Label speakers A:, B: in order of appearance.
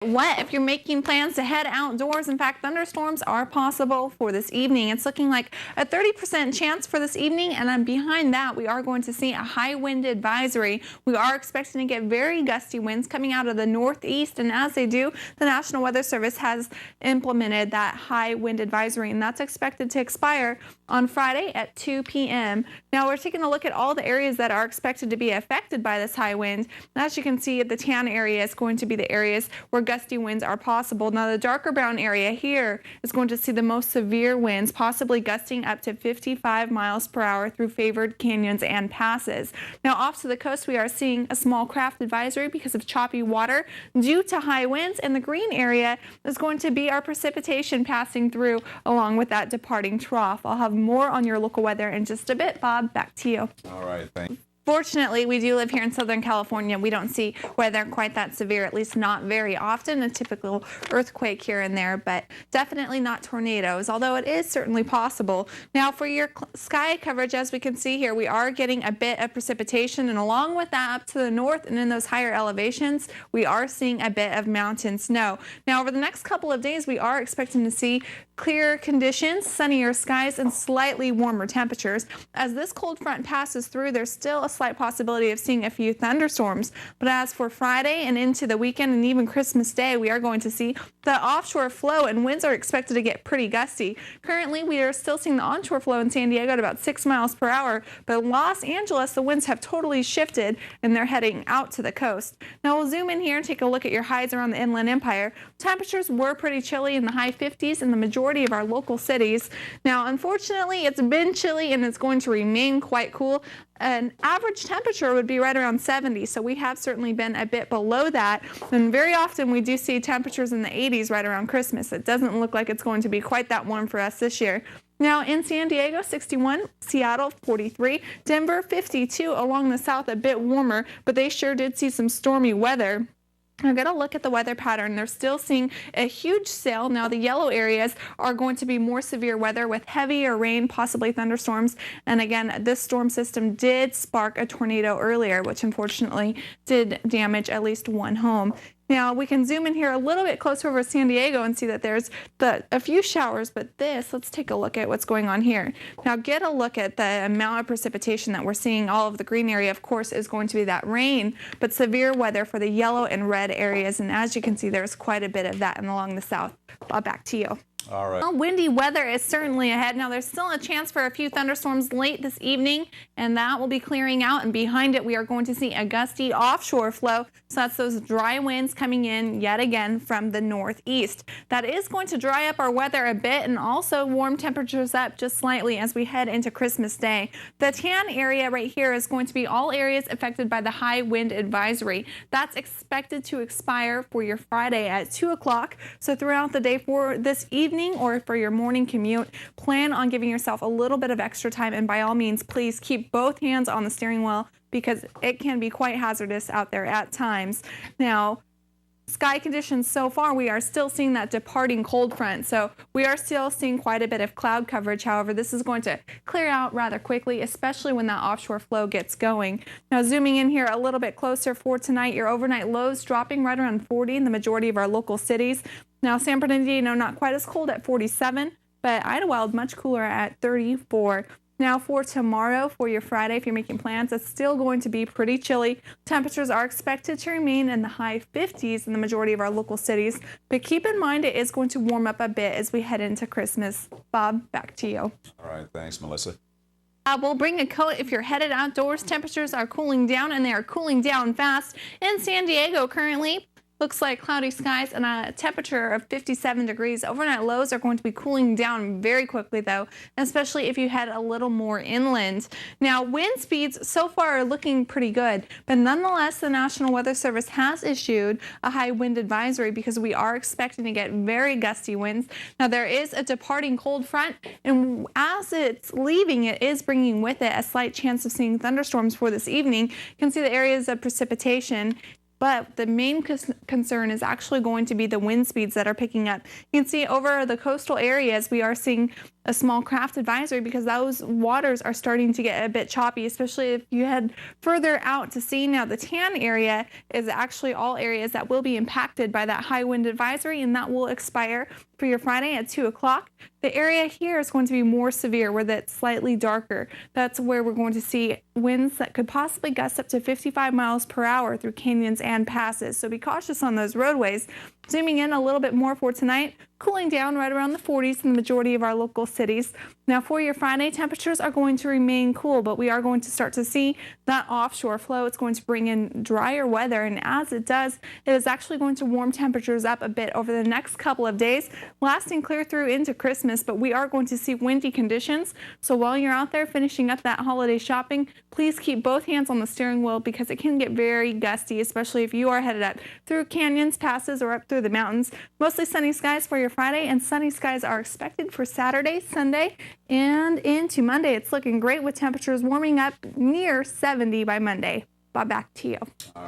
A: Wet if you're making plans to head outdoors. In fact, thunderstorms are possible for this evening. It's looking like a 30% chance for this evening, and then behind that, we are going to see a high wind advisory. We are expecting to get very gusty winds coming out of the northeast, and as they do, the National Weather Service has implemented that high wind advisory, and that's expected to expire on Friday at 2 p.m. Now, we're taking a look at all the areas that are expected to be affected by this high wind. And as you can see, the tan area is going to be the areas where gusty winds are possible. Now, the darker brown area here is going to see the most severe winds, possibly gusting up to 55 miles per hour through favored canyons and passes. Now, off to the coast, we are seeing a small craft advisory because of choppy water due to high winds, and the green area is going to be our precipitation passing through along with that departing trough. I'll have more on your local weather in just a bit. Bob, back to you.
B: All right, thank you.
A: Fortunately, we do live here in Southern California. We don't see weather quite that severe, at least not very often. A typical earthquake here and there, but definitely not tornadoes, although it is certainly possible. Now, for your sky coverage, as we can see here, we are getting a bit of precipitation, and along with that, up to the north and in those higher elevations, we are seeing a bit of mountain snow. Now, over the next couple of days, we are expecting to see clearer conditions, sunnier skies, and slightly warmer temperatures. As this cold front passes through, there's still a slight possibility of seeing a few thunderstorms. But as for Friday and into the weekend and even Christmas Day, we are going to see the offshore flow, and winds are expected to get pretty gusty. Currently, we are still seeing the onshore flow in San Diego at about 6 miles per hour, but in Los Angeles, the winds have totally shifted and they're heading out to the coast. Now, we'll zoom in here and take a look at your highs around the Inland Empire. Temperatures were pretty chilly in the high 50s in the majority of our local cities. Now, unfortunately, it's been chilly and it's going to remain quite cool. An average temperature would be right around 70, so we have certainly been a bit below that, and very often we do see temperatures in the 80s right around Christmas. It doesn't look like it's going to be quite that warm for us this year. Now, in San Diego, 61, Seattle, 43, Denver, 52, along the south a bit warmer, but they sure did see some stormy weather. I'm going to look at the weather pattern. They're still seeing a huge sail. Now, the yellow areas are going to be more severe weather with heavier rain, possibly thunderstorms. And again, this storm system did spark a tornado earlier, which unfortunately did damage at least one home. Now, we can zoom in here a little bit closer over San Diego and see that there's a few showers, but let's take a look at what's going on here. Now, get a look at the amount of precipitation that we're seeing. All of the green area, of course, is going to be that rain, but severe weather for the yellow and red areas. And as you can see, there's quite a bit of that and along the south. Back to you.
B: All right.
A: Well, windy weather is certainly ahead. Now, there's still a chance for a few thunderstorms late this evening, and that will be clearing out. And behind it, we are going to see a gusty offshore flow. So that's those dry winds coming in yet again from the northeast. That is going to dry up our weather a bit and also warm temperatures up just slightly as we head into Christmas Day. The tan area right here is going to be all areas affected by the high wind advisory. That's expected to expire for your Friday at 2 o'clock. So throughout the day for this evening or for your morning commute, plan on giving yourself a little bit of extra time, and by all means, please keep both hands on the steering wheel because it can be quite hazardous out there at times. Now, sky conditions so far, we are still seeing that departing cold front, so we are still seeing quite a bit of cloud coverage. However, this is going to clear out rather quickly, especially when that offshore flow gets going. Now, zooming in here a little bit closer for tonight, your overnight lows dropping right around 40 in the majority of our local cities. Now, San Bernardino, not quite as cold at 47, but Idlewild much cooler at 34. Now, for tomorrow, for your Friday, if you're making plans, it's still going to be pretty chilly. Temperatures are expected to remain in the high 50s in the majority of our local cities, but keep in mind it is going to warm up a bit as we head into Christmas. Bob, back to you.
B: All right, thanks, Melissa.
A: We'll bring a coat if you're headed outdoors. Temperatures are cooling down, and they are cooling down fast. In San Diego currently, looks like cloudy skies and a temperature of 57 degrees. Overnight lows are going to be cooling down very quickly, though, especially if you head a little more inland. Now, wind speeds so far are looking pretty good, but nonetheless, the National Weather Service has issued a high wind advisory because we are expecting to get very gusty winds. Now, there is a departing cold front, and as it's leaving, it is bringing with it a slight chance of seeing thunderstorms for this evening. You can see the areas of precipitation. But the main concern is actually going to be the wind speeds that are picking up. You can see over the coastal areas, we are seeing a small craft advisory because those waters are starting to get a bit choppy, especially if you head further out to sea. Now, the tan area is actually all areas that will be impacted by that high wind advisory, and that will expire for your Friday at 2 o'clock. The area here is going to be more severe, where that's slightly darker. That's where we're going to see winds that could possibly gust up to 55 miles per hour through canyons and passes. So be cautious on those roadways. Zooming in a little bit more for tonight, cooling down right around the 40s in the majority of our local cities. Now, for your Friday, temperatures are going to remain cool, but we are going to start to see that offshore flow. It's going to bring in drier weather, and as it does, it is actually going to warm temperatures up a bit over the next couple of days, lasting clear through into Christmas. But we are going to see windy conditions. So while you're out there finishing up that holiday shopping, please keep both hands on the steering wheel because it can get very gusty, especially if you are headed up through canyons, passes, or up through the mountains. Mostly sunny skies for your Friday, and sunny skies are expected for Saturday, Sunday, and into Monday. It's looking great with temperatures warming up near 70 by Monday. Bob, back to you.
B: All right.